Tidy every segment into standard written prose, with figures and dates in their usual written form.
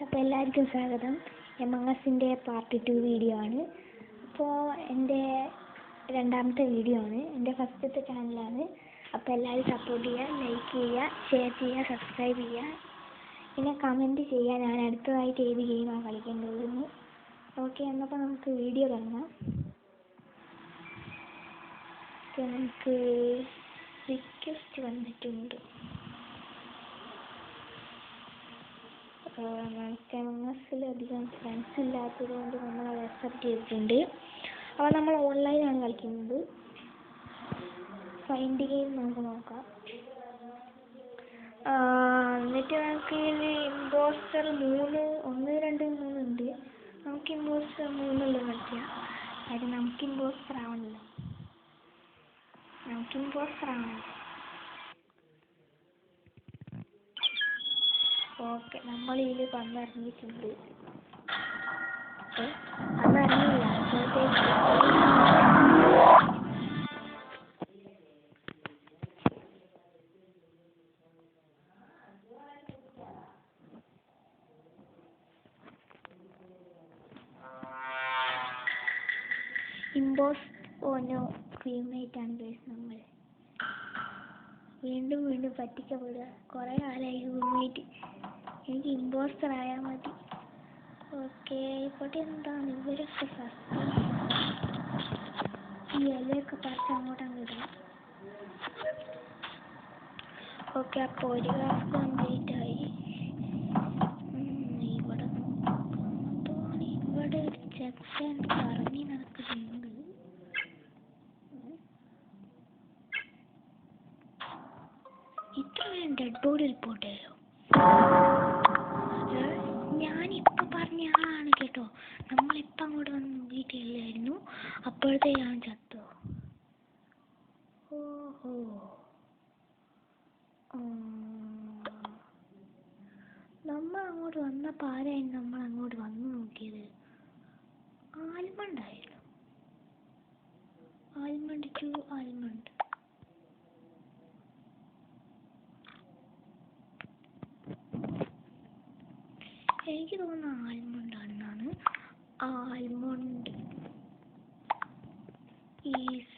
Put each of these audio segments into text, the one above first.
അപ്പോൾ എല്ലാവർക്കും സ്വാഗതം. എമംഗ് അസിൻ്റെ പാർട്ട് 2 വീഡിയോ ആണ്. അപ്പോൾ എൻ്റെ രണ്ടാമത്തെ വീഡിയോ ആണ്, എൻ്റെ ഫസ്റ്റത്തെ ചാനലാണ്. അപ്പോൾ എല്ലാവരും സപ്പോർട്ട് ചെയ്യുക, ലൈക്ക് ചെയ്യുക, ഷെയർ ചെയ്യുക, സബ്സ്ക്രൈബ് ചെയ്യുക, പിന്നെ കമൻറ്റ് ചെയ്യുക ഞാൻ അടുത്തതായിട്ട് ഏത് ഗെയിമാണ് കളിക്കേണ്ടതെന്ന്. ഓക്കെ, എന്നപ്പോൾ നമുക്ക് വീഡിയോ കാണാം. നമുക്ക് റിക്വസ്റ്റ് വന്നിട്ടുണ്ട്. നമുക്ക് എമംഗ് അസിൽ അധികം ഫ്രണ്ട്സ് ഇല്ലാത്തത് കൊണ്ട് നമ്മൾ അത് അക്സെപ്റ്റ് ചെയ്തിട്ടുണ്ട്. അപ്പോൾ നമ്മൾ ഓൺലൈനാണ് കളിക്കുന്നത്. ഫൈൻഡ് ഗെയിം നമുക്ക് നോക്കാം. എന്നിട്ട് നമുക്ക് ഇമ്പോസ്റ്റർ 3, 1, 2, 3 ഉണ്ട്. നമുക്ക് ഇമ്പോസ്റ്റർ 3 കളിക്കാം. കാര്യം നമുക്ക് ഇമ്പോസ്റ്റർ ആവണല്ലോ. ഓക്കെ, നമ്മൾ ഇതിൽ വന്നിറങ്ങിയിട്ടുണ്ട്. വന്നിറങ്ങിയില്ല അപ്പോഴത്തേക്ക് ഇമ്പോസ്റ്റോ ക്രീമേറ്റാണ് ഗൈസ്. നമ്മൾ വീണ്ടും പറ്റിക്കപ്പെടുക. കുറേ കാലമായി ക്രീമേറ്റ്. എനിക്ക് ഇമ്പോസ്റ്റർ ആയാൽ മതി. ഓക്കെ, ഇവിടെ എന്താണ് ഇവരൊക്കെ ഫസ്റ്റ് ഈ ഇലയൊക്കെ പറിച്ച് അങ്ങോട്ടങ്ങ് ഇടാം. ഓക്കെ, അപ്പോൾ ഒരു ക്ലാസ് കംപ്ലീറ്റ് ആയി. ഇവിടെ ഒരു ചെക്കൻ കറങ്ങി നടക്കുന്നുണ്ട്. ഇത്ര ഡെഡ് ബോഡി റിപ്പോർട്ട് ചെയ്യോ? ഞാനിപ്പോൾ പറഞ്ഞ ആളാണ് കേട്ടോ. നമ്മളിപ്പം അങ്ങോട്ട് വന്ന് നോക്കിയിട്ടില്ലായിരുന്നു, അപ്പോഴത്തെ ഞാൻ ചത്തോ. ഓഹോ, നമ്മൾ അങ്ങോട്ട് വന്നപ്പോൾ ആരായിരുന്നു നമ്മൾ അങ്ങോട്ട് വന്ന് നോക്കിയത്? ആൽമണ്ടായിരുന്നു. ആൽമണ്ട്. എനിക്ക് തോന്നുന്നു ആൽമണ്ടാണെന്നാണ്. ആൽമണ്ട് ഈസ്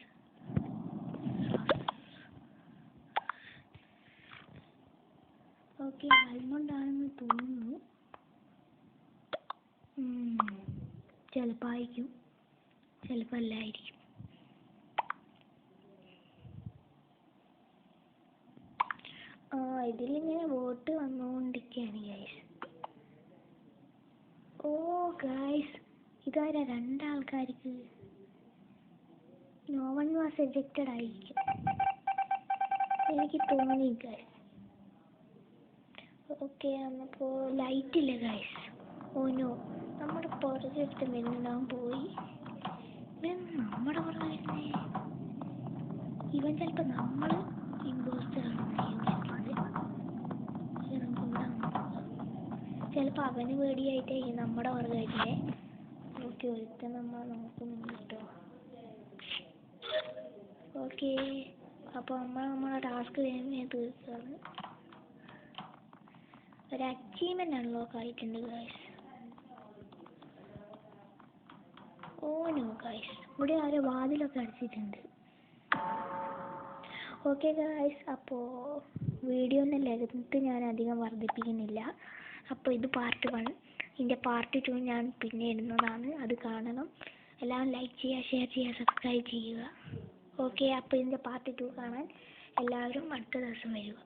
ഓക്കെ, ആൽമണ്ടാണെന്ന് തോന്നുന്നു. ചിലപ്പോൾ ആയിരിക്കും, ചിലപ്പോൾ അല്ലായിരിക്കും. ഇതിലിങ്ങനെ വോട്ട് വന്നുകൊണ്ടിരിക്കുകയാണ് ഗൈസ്. ഓ ഗൈസ്, ഇതാരാ? 2 ആൾക്കാർക്ക് നോ വൺ വാസ് എജക്റ്റഡ് ആയിരിക്കും എനിക്ക് തോന്നി ഗൈസ്. ഓക്കെ, അപ്പോൾ ലൈറ്റ് ഇല്ല ഗൈസ്. ഓ നോ, നമ്മുടെ പുറകെടുത്ത് വരുന്നുണ്ടാവും. പോയി നമ്മുടെ പുറകെ വരുന്നേ ഇവൻ. ചിലപ്പോൾ നമ്മൾ ഇമ്പോസ്റ്റർ ചിലപ്പോൾ അവന് പേടിയായിട്ടായിരിക്കും നമ്മുടെ പുറകെ വരുന്നേ. ഓക്കെ, ഒരുത്തൻ നമ്മൾ നോക്കുന്നുണ്ട് കേട്ടോ. ഓക്കെ, അപ്പോൾ നമ്മളെ ടാസ്ക് വേഗം തീർക്കുകയാണ്. ഒരു അച്ചീവ്മെന്റ് അൺലോക്ക് ആയിട്ടുണ്ട് ഗൈസ്. ഓ നോ ഗൈസ്, ഇവിടെ ആരോ വാതിലൊക്കെ അടച്ചിട്ടുണ്ട്. ഓക്കെ ഗൈസ്, അപ്പോൾ വീഡിയോ ഒന്നും ലെങ്ത് ഞാൻ അധികം വർദ്ധിപ്പിക്കുന്നില്ല. അപ്പോൾ ഇത് പാർട്ട് 1. ഇതിൻ്റെ പാർട്ട് 2 ഞാൻ പിന്നെ ഇടുന്നതാണ്. അത് കാണണം. എല്ലാവരും ലൈക്ക് ചെയ്യുക, ഷെയർ ചെയ്യുക, സബ്സ്ക്രൈബ് ചെയ്യുക. ഓക്കെ, അപ്പോൾ ഇതിൻ്റെ പാർട്ട് 2 കാണാൻ എല്ലാവരും അടുത്ത ദിവസം വരിക.